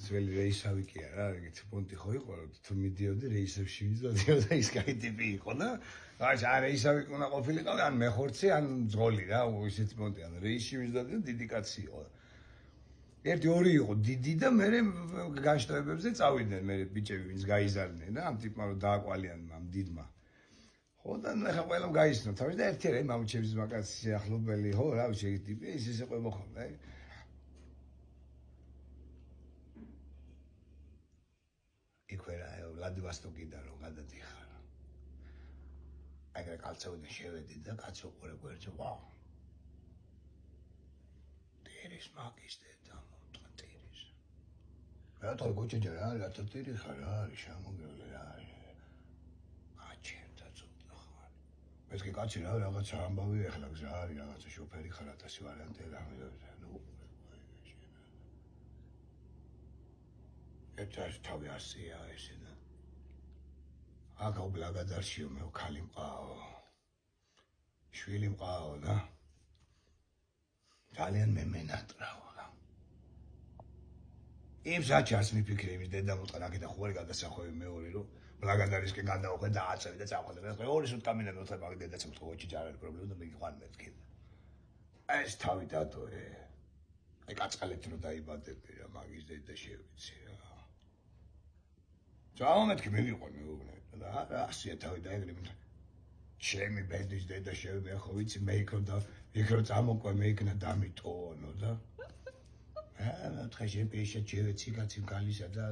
ძველი რეისავი კი არა, ეგეთი პონტი ხო იყო, თუ მიდიოდი რეისებში მიდიოდა ის კაი ტიპი იყო და აი რეისავი უნდა ყოფილიყო, ან მეხორცი, ან ძღოლი რა, ისეთი პონტი, ან რეისში მიდიოდი და დიდი კაცი იყო. ერთი ორი იყო დიდი და მე განშტოებებზე წავიდნენ მე ბიჭები, ვინც გაიზარდნენ და ამ ტიპმა რომ დააკვალიან ამ დიდმა. ხო და ახლა ყველამ გაისწრო თავის და ერთი რა მამუჩების მაგას ახლობელი ხო რა ვიცი ეგ ტიპი ის ისე ყვება ხოლმე იქვე რა ვლადივოსტოკიდან რომ გადადიხარ აგრე კალცოვიდან შევედი და კაცო ყურე გვერდზე ვა ტირის მაგის და მოტყტირის რა თქო გოჭეჯა რა რატო ტირი ხარ რა არის შემოგრელი რა ეს კი კაცი რა რაღაცა ამბავი ახლა გზა არის რაღაცა შოფერი ხარ 1000 ვარიანტი რა ნუ ეს თავი ასია ესე და აკა ბლაგადარშიო მე ხალი მყაო შვილი მყაო და ძალიან მე მენატრაო რა იმ საჩას მიფიქრე იმის დედა მოტყნაკი და ხوارი გადასახვევი მეორე რომ ბლაგადარისკენ გადავხედე და აწევი და წაყვადე და ორი სულ კამინები მოხდა მაგ დედაც მოხდა ჯარად პრობლემა და მიყვან მეთქი ეს თავი დატოე აი კაწყალეთ რომ დაიბადები რა მაგის დედა შევიცი რა ჩაომეთქი მე ვიყო მეუბნე და რა ასია თავი დაეგრები ჩემი ბედის დედა შევიმე ხო ვიცი მე იქ რომ წამოყვე მე იქნა დამიტოვო და ხეშენ პეშა ჩევეცი კაცი გალისა და